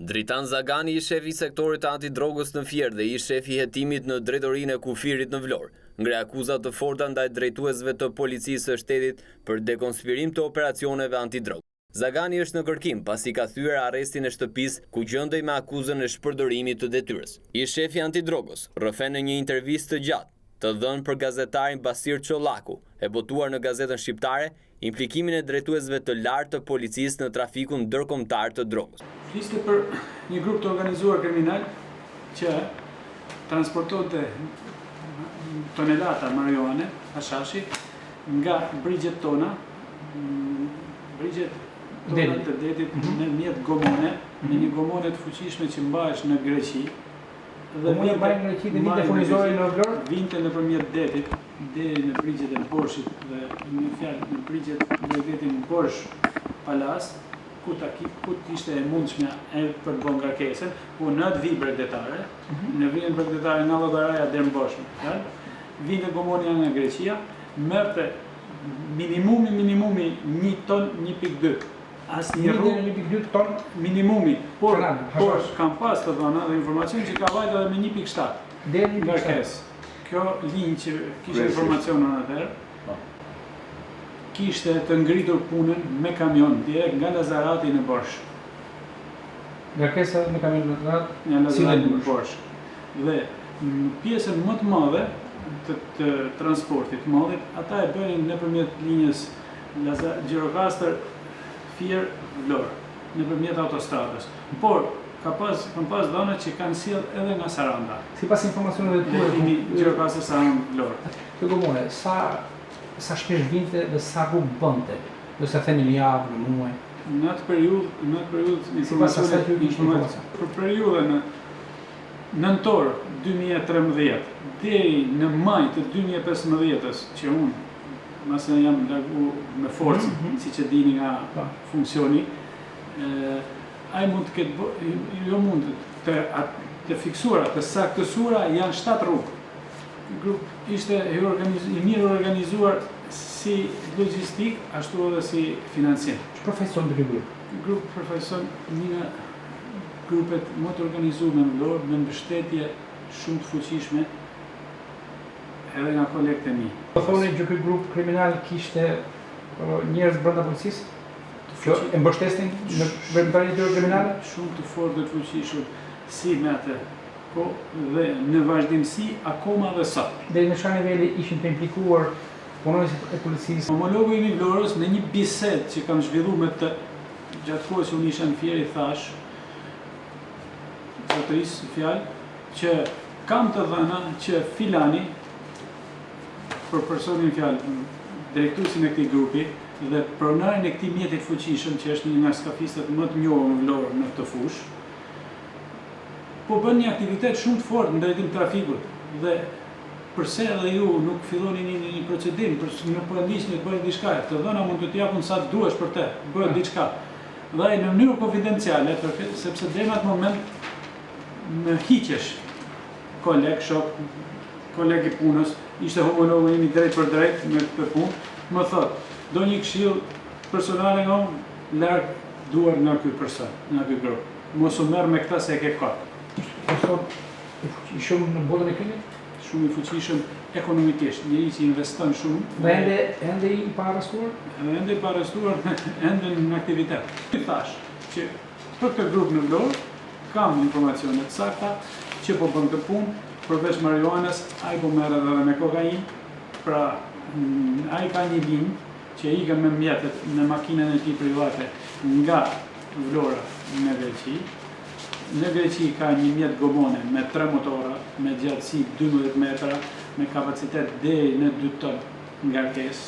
Dritan Zagani i shefi i sektorit të antidrogës në Fier dhe i shefi i hetimit në drejtorinë e kufirit në Vlorë, ngre akuzat të forta ndaj drejtuesve të policisë së shtetit për dekonspirim të operacioneve antidrogë. Zagani është në kërkim pasi ka thyer arrestin e shtëpisë ku gjendej me akuzën e shpërdorimit të detyrës. I shefi antidrogës rrëfen në një intervistë të gjatë të dhënë për gazetarin Basir Çollaku, e botuar në gazetën shqiptare, implikimin e drejtuesve të lartë të policisë në trafikun ndërkombëtar të drogës. Fliste për një grup të organizuar kriminal që transportonte tonelata marijuane, hashashi, nga brigjet tona, brigjet tona të detit në mjet gomone, në një gomone të fuqishme që mbahesh në Greqi. Gomone mbajnë në Greqi dhe vinte furnizori në Vlorë? Vinte nëpërmjet detit, deri në brigjet e Borshit dhe në fjalë në brigjet në detin Borsh Palas, ku ishte e mundshme për të bërë ngarkesën, ku në atë vi bregdetare, në vijën bregdetare nga Llogaraja deri në Boshë, vinte gomonja nga Greqia, merrte minimumi 1 ton 1.2. Asnjë rrugë 1.2 ton minimumi, por kam pas të dhëna dhe informacion që ka vajtë edhe me 1.7 deri në ngarkesë. Kjo linjë që kishte informacionin atëherë, kishte të ngritur punën me kamion direkt nga Lazarati në Borsh. Ngarkesa me kamion në Lazarati në Borsh. Dhe në pjesën më të madhe të transportit mallit, ata e bënin nëpërmjet linjës Gjirokastër Fier Vlorë, nëpërmjet autostradës. Por kam pas dhëna që kanë sjell edhe nga Saranda. Sipas informacioneve tuaja, Gjirokastër Sarandë Vlorë. Kjo gomone, sa shpesh vinte dhe sa rrugë bënte? Do të themi në javë, në muaj. Në atë periudhë informacione për periudhën nëntor 2013 deri në maj të 2015-s, që unë masë jam largu me forcë, siç e dini nga funksioni, ai mund të ketë jo mund të fiksuara, të saktësuara janë 7 rrugë. Grup ishte i mirë organizuar si logjistik, ashtu edhe si financiar. Profesion të ky grup? Grup profesion një nga grupet më të organizuar në Vlorë, me mbështetje shumë të fuqishme edhe nga kolegët e mi. Po thoni që ky grup kriminal kishte njerëz brenda policisë? E mbështesnin në veprimtarinë e tyre kriminale? Shumë të fortë dhe të fuqishëm si me atë dhe në vazhdimsi akoma dhe sot. Deri në çfarë niveli ishin të implikuar punonësit e policisë? Homologu i Vlorës në një bisedë që kam zhvilluar me të gjatë kohës që unë isha në Fier, i thash zotërisë fjalë që kam të dhëna që filani për personin fjalë drejtuesin e këtij grupi dhe pronarin e këtij mjeti të fuqishëm që është një nga skafistët më të njohur në Vlorë në këtë fushë, po bën një aktivitet shumë të fortë në drejtim të trafikut dhe përse edhe ju nuk filloni një procedim në përndisni të bëni diçka, të dhëna mund të t'japun sa të duhesh për të bërë diçka. Dhe ai në mënyrë konfidenciale, sepse deri në atë moment më hiqesh koleg, shok, koleg i punës, ishte homologu imi drejt për drejt me këtë punë, më thotë, do një këshill personale nga unë, larg duar nga ky person, nga ky grup. Mos u merr me këtë se e ke kot. I shumë në botën e krimit? Shumë i fuqishëm ekonomikisht, njëri që investon shumë. Dhe ende i pa arrestuar? Ende i pa arrestuar, ende në aktivitet. I thash që për këtë grup në Vlorë kam informacione të sakta që po bën këtë punë, përveç marijuanës, ai po merret edhe me kokainë. Pra, ai ka një linjë që ikën me mjetet në makinën e tij private nga Vlora në Greqi. Në Greqi ka një mjet gomone me 3 motora, me gjatësi 12 metra, me kapacitet deri në 2 ton ngarkesë.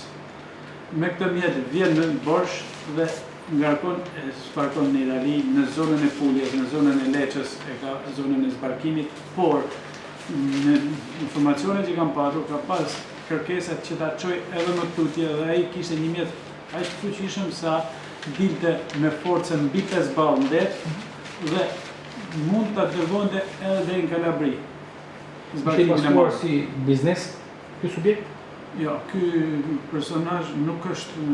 Me këtë mjet vjen në Borsh dhe ngarkon e sparkon në Itali, në zonën e Puljes, në zonën e Leçës, e ka zonën e zbarkimit, por në informacionet që kam patur, ka pas kërkesat që ta çoj edhe më tutje dhe ai kishte një mjet aq të fuqishëm sa dilte me forcën mbi 5 ballë ndet dhe mund ta dërgonte edhe deri në Kalabri. Ishte pasuar si biznes ky subjekt? Jo, ky personazh nuk është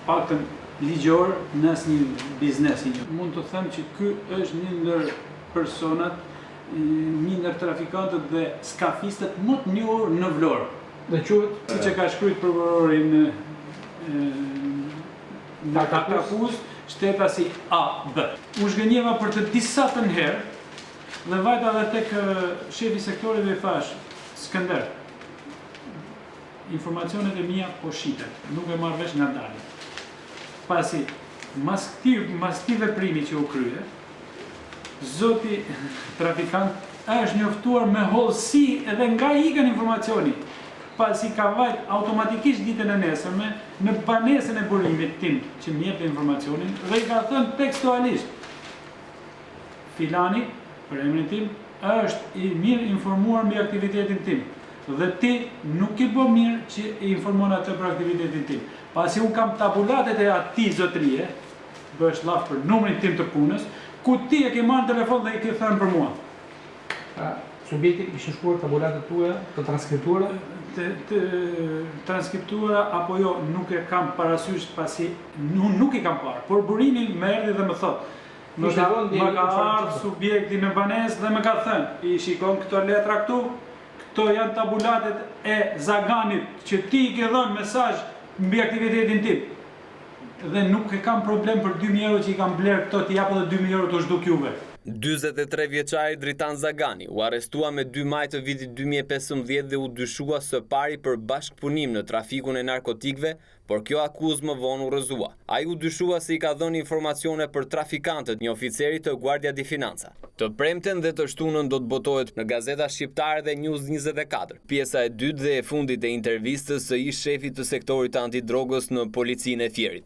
paktën ligjor në asnjë biznesi. Mund të them që ky është një ndër personat, një ndër trafikantët dhe skafistët më të njohur në Vlorë. Dhe quhet Siç e ka shkruajtur prokurorin në akuz, shtetasi AB. U zhgënjeva për të disatën herë dhe vajta edhe tek shefi i sektorit dhe i thash, Skënder, informacionet e mia po shiten, nuk e marr vesh nga dalë. Pasi mas këtij veprimi që u krye, zoti trafikant është njoftuar me hollësi edhe nga ikën informacioni, pasi ka vajt automatikisht ditën e nesërme në banesën e burimit tim që më jep informacionin dhe i ka thënë tekstualisht: Filani, për emrin tim, është i mirë informuar mbi aktivitetin tim dhe ti nuk i bë mirë që i informon atë për aktivitetin tim. Pasi unë kam tabulatet e atij zotërie, bësh llaf për numrin tim të punës, ku ti e ke marrë në telefon dhe i ke thënë për mua. Subjekti ishin shkruar tabulatet tuaja të transkriptuara? Transkriptuara apo jo, nuk e kam parasysh pasi nuk i kam parë, por burimi më erdhi dhe më thotë: Më ka ardhur subjekti në banesë dhe më ka thënë, i shikon këto letra këtu, këto janë tabulatet e Zaganit që ti i ke dhënë mesazh mbi aktivitetin tim. Dhe nuk e kam problem për 2.000 euro që i kam blerë këto, t'i jap edhe 2.000 euro të zhduk juve. 43 vjeçari Dritan Zagani u arrestua me 2 maj të vitit 2015 dhe u dyshua së pari për bashkëpunim në trafikun e narkotikëve, por kjo akuzë më vonë u rrëzua. Ai u dyshua se i ka dhënë informacione për trafikantët një oficeri të Guardia di Finanza. Të premten dhe të shtunën do të botohet në Gazeta Shqiptare dhe News 24. Pjesa e dytë dhe e fundit e intervistës së ish shefit të sektorit antidrogës në policinë e Fierit.